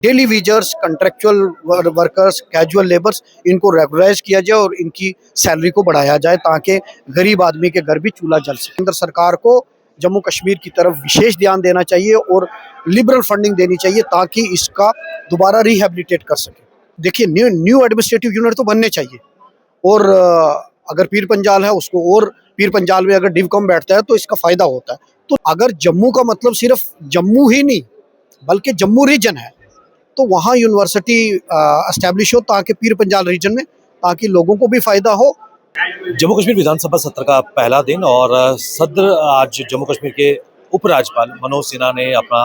Daily wagers, contractual workers, casual labours, इनको regularise किया जाए और इनकी सैलरी को बढ़ाया जाए ताकि गरीब आदमी के घर भी चूल्हा जल सके। केंद्र सरकार को जम्मू कश्मीर की तरफ विशेष ध्यान देना चाहिए और लिबरल फंडिंग देनी चाहिए ताकि इसका दोबारा रिहेबिलिटेट कर सके। देखिए, न्यू न्यू एडमिनिस्ट्रेटिव यूनिट तो बनने चाहिए और अगर पीर पंजाल है उसको, और पीर पंजाल में अगर डिवकॉम बैठता है तो इसका फ़ायदा होता है। तो अगर जम्मू का मतलब सिर्फ जम्मू ही नहीं बल्कि जम्मू रीजन है तो वहाँ यूनिवर्सिटी एस्टैब्लिश हो ताकि पीर पंजाल रीजन में, ताकि लोगों को भी फ़ायदा हो। जम्मू कश्मीर विधानसभा सत्र का पहला दिन और सदर आज जम्मू कश्मीर के उपराज्यपाल मनोज सिन्हा ने अपना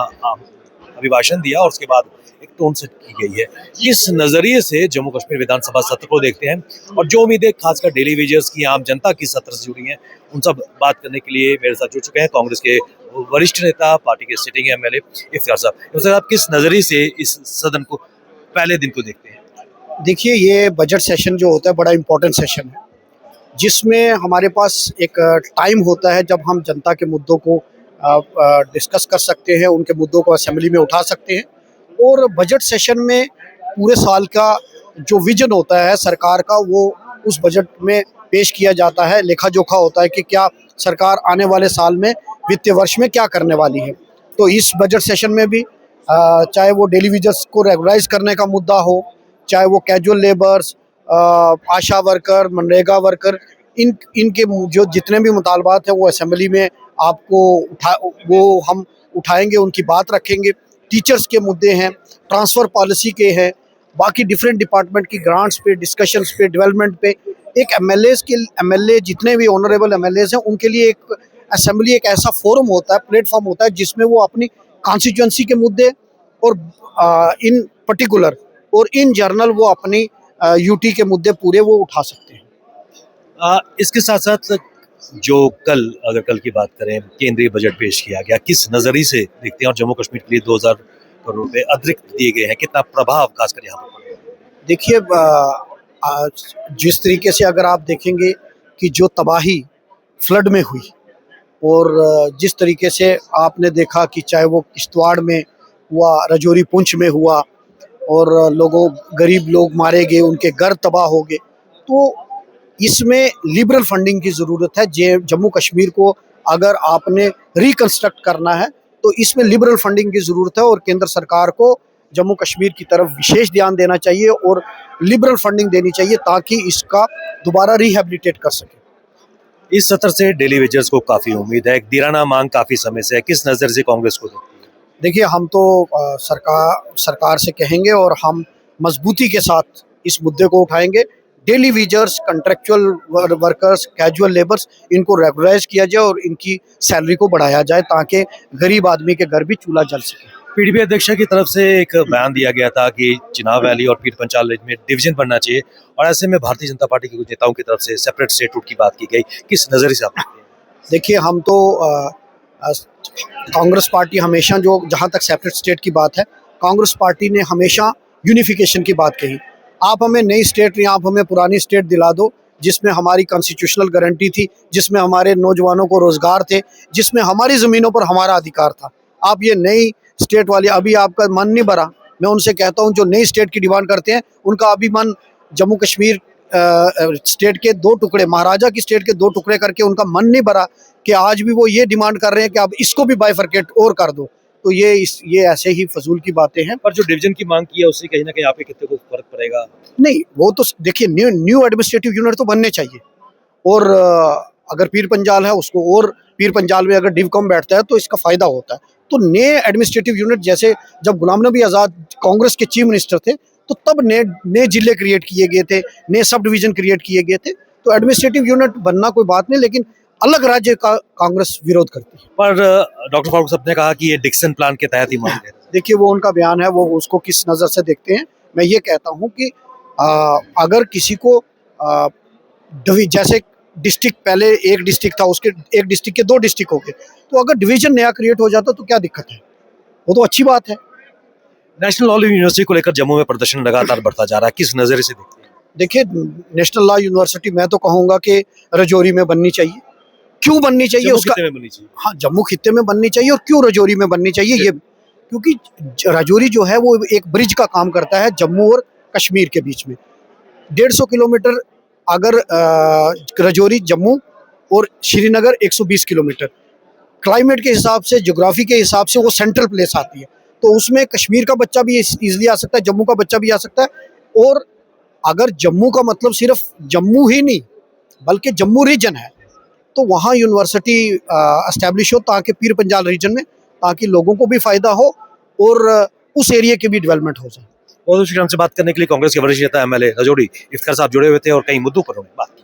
अभिभाषण दिया और उसके बाद एक टोन सेट की गई है। किस नजरिए से जम्मू कश्मीर विधानसभा सत्र को देखते हैं और जो उम्मीदें खासकर डेली वेजर्स की, आम जनता की सत्र से जुड़ी हैं, उन सब बात करने के लिए मेरे साथ जुड़ चुके हैं कांग्रेस के वरिष्ठ नेता, पार्टी के सिटिंग एमएलए इफ्तियार साहब। इफ्तियार साहब, आप किस नजरिए से इस सदन को, पहले दिन को देखते हैं? देखिए, ये बजट सेशन जो होता है बड़ा इम्पोर्टेंट सेशन है जिसमें हमारे पास एक टाइम होता है जब हम जनता के मुद्दों को डिस्कस कर सकते हैं, उनके मुद्दों को असेंबली में उठा सकते हैं। और बजट सेशन में पूरे साल का जो विजन होता है सरकार का वो उस बजट में पेश किया जाता है। लेखा जोखा होता है कि क्या सरकार आने वाले साल में वित्तीय वर्ष में क्या करने वाली है। तो इस बजट सेशन में भी चाहे वो डेली वेजर्स को रेगुलराइज करने का मुद्दा हो, चाहे वो कैजुअल लेबर्स, आशा वर्कर, मनरेगा वर्कर, इनके जो जितने भी मुतालबात हैं वो असेंबली में वो हम उठाएंगे, उनकी बात रखेंगे। टीचर्स के मुद्दे हैं, ट्रांसफ़र पॉलिसी के हैं, बाकी डिफरेंट डिपार्टमेंट की ग्रांट्स पे, डिस्कशंस पे, डेवलपमेंट पे। एक एमएलए जितने भी ऑनरेबल एमएलएज हैं उनके लिए एक असेंबली एक ऐसा फोरम होता है, प्लेटफॉर्म होता है जिसमें वो अपनी कॉन्स्टिट्यूंसी के मुद्दे और इन पर्टिकुलर और इन जर्नल वो अपनी यूटी के मुद्दे पूरे वो उठा सकते हैं। इसके साथ साथ जो अगर कल की बात करें, केंद्रीय बजट पेश किया गया, किस नजरिए से देखते हैं और जम्मू कश्मीर के लिए 2000 करोड़ रुपए अतिरिक्त दिए गए हैं, कितना प्रभाव खासकर यहाँ पर पड़ेगा? देखिए, जिस तरीके से अगर आप देखेंगे कि जो तबाही फ्लड में हुई और जिस तरीके से आपने देखा कि चाहे वो किश्तवाड़ में हुआ, रजौरी पुंछ में हुआ और गरीब लोग मारे गए, उनके घर तबाह हो गए, तो इसमें लिबरल फंडिंग की ज़रूरत है। जम्मू कश्मीर को अगर आपने रिकंस्ट्रक्ट करना है तो इसमें लिबरल फंडिंग की ज़रूरत है और केंद्र सरकार को जम्मू कश्मीर की तरफ विशेष ध्यान देना चाहिए और लिबरल फंडिंग देनी चाहिए ताकि इसका दोबारा रिहेबिलिटेट कर सके। इस सत्र से डेली वेजर्स को काफी उम्मीद है, एक दिराना मांग काफी समय से है, किस नजर से कांग्रेस को देखती है? देखिए, हम तो सरकार से कहेंगे और हम मजबूती के साथ इस मुद्दे को उठाएंगे। Daily wagers, contractual workers, casual labours, इनको रेगुलराइज किया जाए और इनकी सैलरी को बढ़ाया जाए ताकि गरीब आदमी के घर भी चूल्हा जल सके। पीडीपी अध्यक्ष की तरफ से एक बयान दिया गया था कि चिनाब वैली और पीर पंचाल में डिवीजन बनना चाहिए और ऐसे में भारतीय जनता पार्टी के कुछ नेताओं की तरफ से सेपरेट स्टेटहुड की बात की गई, किस नजरिए से आप देखते हैं? देखिए, हम तो कांग्रेस पार्टी हमेशा, जो जहाँ तक सेपरेट स्टेट की बात है, कांग्रेस पार्टी ने हमेशा यूनिफिकेशन की बात कही। आप हमें नई स्टेट नहीं, आप हमें पुरानी स्टेट दिला दो जिसमें हमारी कॉन्स्टिट्यूशनल गारंटी थी, जिसमें हमारे नौजवानों को रोजगार थे, जिसमें हमारी ज़मीनों पर हमारा अधिकार था। आप ये नई स्टेट वाली, अभी आपका मन नहीं भरा। मैं उनसे कहता हूँ जो नई स्टेट की डिमांड करते हैं उनका अभी मन जम्मू कश्मीर स्टेट के दो टुकड़े, महाराजा की स्टेट के दो टुकड़े करके उनका मन नहीं भरा कि आज भी वो ये डिमांड कर रहे हैं कि अब इसको भी बाइफरकेट और कर दो। तो ये ऐसे ही फजूल की बातें हैं। पर जो डिवीजन की मांग की है उससे कहीं ना कहीं आपके कितने को फर्क पड़ेगा? नहीं, वो तो देखिए, न्यू एडमिनिस्ट्रेटिव यूनिट तो बनने चाहिए और अगर पीर पंजाल है उसको, और पीर पंजाल में अगर डिवकॉम बैठता है तो इसका फ़ायदा होता है। तो नए एडमिनिस्ट्रेटिव यूनिट, जैसे जब गुलाम नबी आज़ाद कांग्रेस के चीफ मिनिस्टर थे तो तब नए जिले क्रिएट किए गए थे, नए सब डिवीज़न क्रिएट किए गए थे। तो एडमिनिस्ट्रेटिव यूनिट बनना कोई बात नहीं, लेकिन अलग राज्य का कांग्रेस विरोध करती है। पर डॉक्टर फारूक साहब ने कहा कि ये डिक्सन प्लान के तहत ही मांग है। देखिए, वो उनका बयान है, वो उसको किस नज़र से देखते हैं। मैं ये कहता हूँ कि अगर किसी को जैसे डिस्ट्रिक्ट, पहले एक डिस्ट्रिक्ट था, उसके एक डिस्ट्रिक्ट के दो डिस्ट्रिक्ट हो गए, तो अगर डिवीजन नया क्रिएट हो जाता तो क्या दिक्कत है? वो तो अच्छी बात है। नेशनल लॉ यूनिवर्सिटी को लेकर जम्मू में प्रदर्शन लगातार बढ़ता जा रहा है, किस नजरिए से देखते हैं? देखिए, नेशनल लॉ यूनिवर्सिटी मैं तो कहूँगा कि रजौरी में बननी चाहिए। क्यों बननी चाहिए उसका? में बननी चाहिए। हाँ, जम्मू खित्ते में बननी चाहिए और क्यों रजौरी में बननी चाहिए, क्योंकि राजौरी जो है वो एक ब्रिज का काम करता है जम्मू और कश्मीर के बीच में। 150 किलोमीटर अगर राजौरी जम्मू और श्रीनगर 120 किलोमीटर, क्लाइमेट के हिसाब से, ज्योग्राफी के हिसाब से वो सेंट्रल प्लेस आती है। तो उसमें कश्मीर का बच्चा भी इजीली आ सकता है, जम्मू का बच्चा भी आ सकता है। और अगर जम्मू का मतलब सिर्फ जम्मू ही नहीं बल्कि जम्मू रीजन है, तो वहाँ यूनिवर्सिटी एस्टेब्लिश हो ताकि पीर पंजाल रीजन में, ताकि लोगों को भी फ़ायदा हो और उस एरिया की भी डेवलपमेंट हो जाए। और दूसरी हमसे बात करने के लिए कांग्रेस के वरिष्ठ नेता एमएलए राजौरी इफ्तिखार साहब जुड़े हुए थे और कई मुद्दों पर उन्होंने बात की।